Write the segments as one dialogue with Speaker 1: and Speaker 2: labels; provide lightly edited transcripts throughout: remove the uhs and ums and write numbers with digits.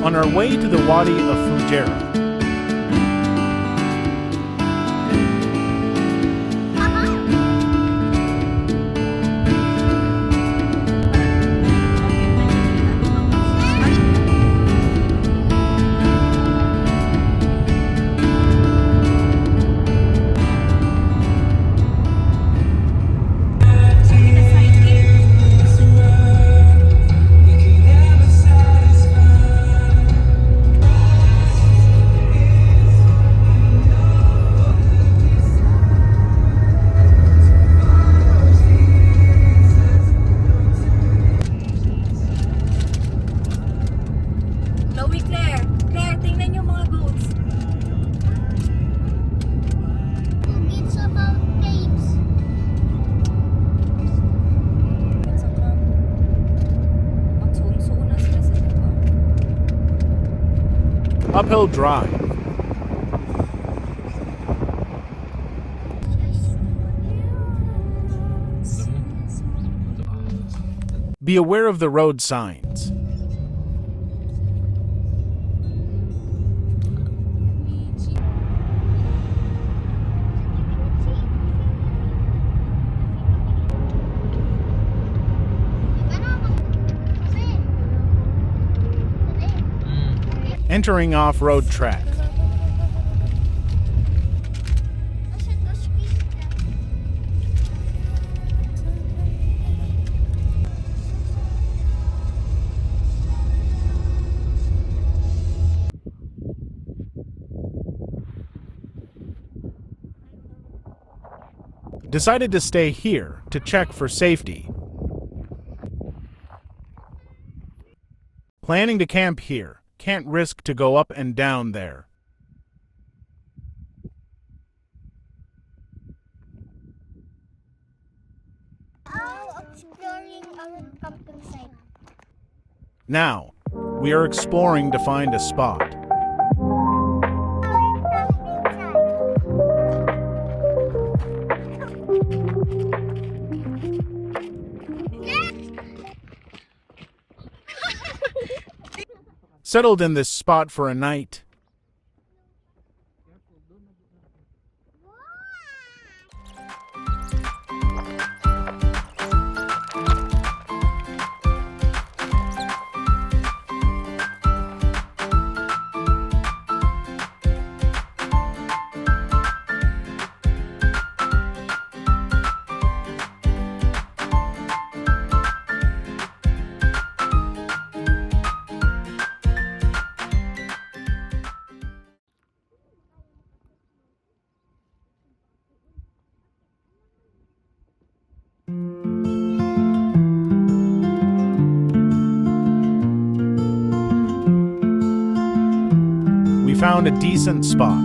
Speaker 1: On our way to the Wadi of Fujairah.
Speaker 2: Claire, tingnan yung mga goats.
Speaker 3: It's about tapes.
Speaker 2: At saka, magsuon-suon na sila sa diba?
Speaker 1: Uphill drive. Be aware of the road signs. Entering off-road track. Decided to stay here to check for safety. Planning to camp here. Can't risk to go up and down there.
Speaker 3: Exploring our camping site.
Speaker 1: Now, we are exploring to find a spot. Settled in this spot for a night. We found a decent spot.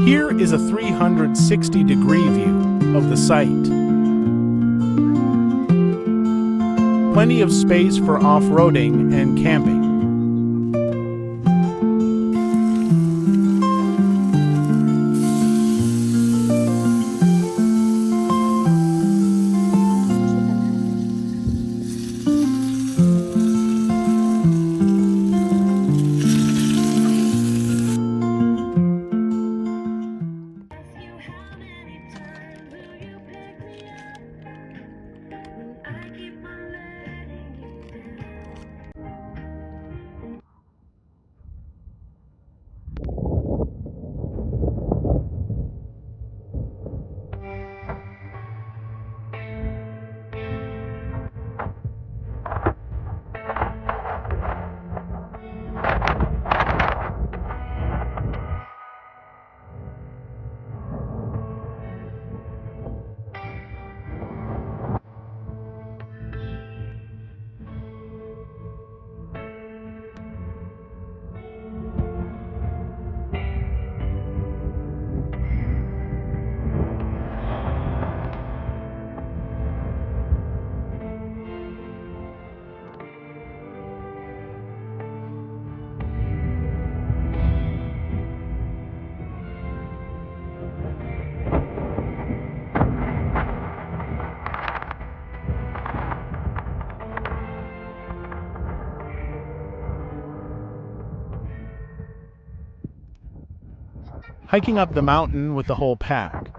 Speaker 1: Here is a 360-degree view of the site. Plenty of space for off-roading and camping. hiking up the mountain with the whole pack.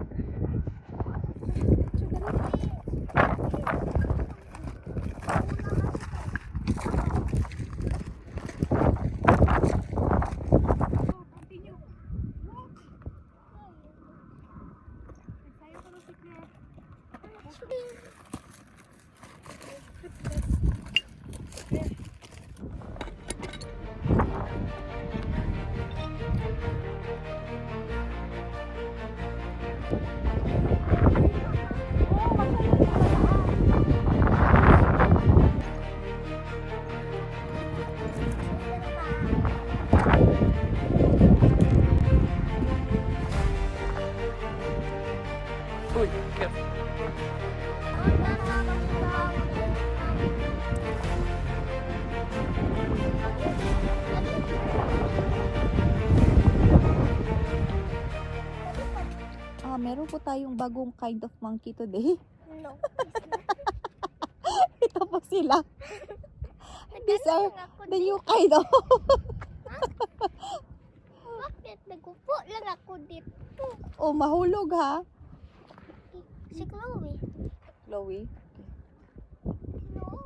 Speaker 4: Uy, careful.
Speaker 2: Meron po tayong bagong kind of monkey today.
Speaker 3: No.
Speaker 2: Ito po sila. These are the new kind of.
Speaker 3: Bakit? Nagupo lang ako dito.
Speaker 2: Oh, mahulog ha.
Speaker 3: Si Chloe.
Speaker 2: Chloe.
Speaker 3: No.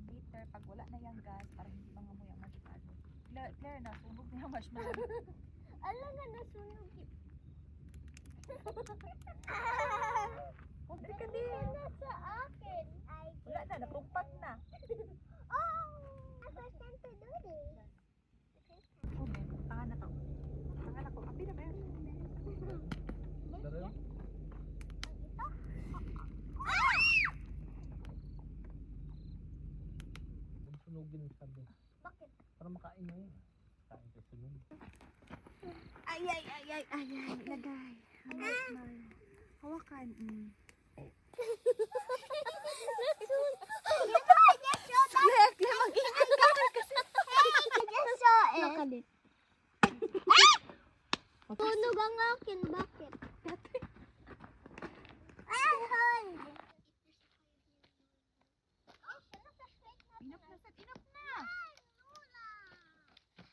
Speaker 2: Bitter pag wala na yung gas para hindi mangamoy ang masyado. Claire na sunog na yung marshmallow.
Speaker 3: Alam nga nasunog.
Speaker 2: Huwag ka din.
Speaker 3: Na sa akin.
Speaker 2: Wala na, natumpat na.
Speaker 3: Oh! I first time to do this.
Speaker 2: Okay, tangan na to. Tangan ako. Api na meron.
Speaker 4: Sunugin sabi.
Speaker 3: Bakit?
Speaker 4: Para makain mo yun. Kain ka sunog.
Speaker 2: Ay, lagay. Hawakan.
Speaker 3: Nakalit. Tunog ang akin. Bakit? Ay, hoy!
Speaker 2: Enough na, Seth. Enough na.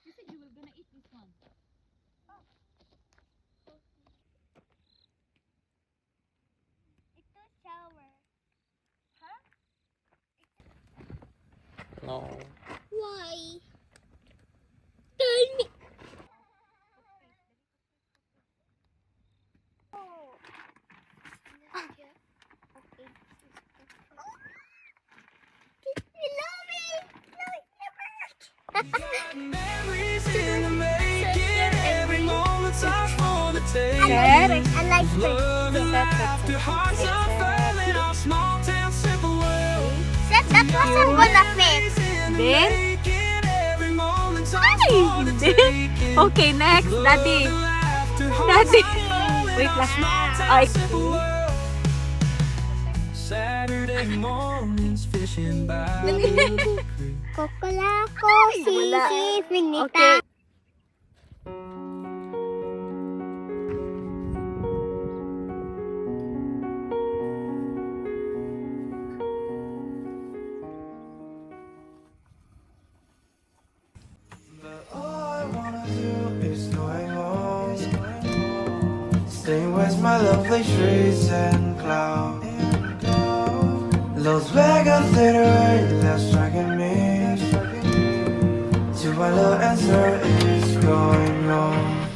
Speaker 2: You said you were gonna eat this one.
Speaker 3: Ito shower.
Speaker 4: No.
Speaker 3: Why? Tell me. Oh. Okay.
Speaker 5: Memories in the making, every moment's ours for the taking.
Speaker 3: I like
Speaker 5: Love and laughter, hearts unfurling, our small town simple world.
Speaker 3: Set that wasn't gonna fit.
Speaker 2: Then?
Speaker 5: Every moment's ours for the taking.
Speaker 2: Okay, next. Daddy.
Speaker 5: Love and laughter, hearts
Speaker 2: Daddy.
Speaker 5: unfurling,
Speaker 2: Wait
Speaker 5: our
Speaker 2: lang.
Speaker 5: small town
Speaker 2: Ay.
Speaker 5: simple world. Saturday mornings fishing by
Speaker 3: Dali.
Speaker 5: the creek.
Speaker 3: Kokolako,
Speaker 2: Wala.
Speaker 3: sisi, finita.
Speaker 2: Okay.
Speaker 6: All I wanna do is going home. Staying with my lovely trees and clouds. Las Vegas literally that's striking me. To my little answer is going home.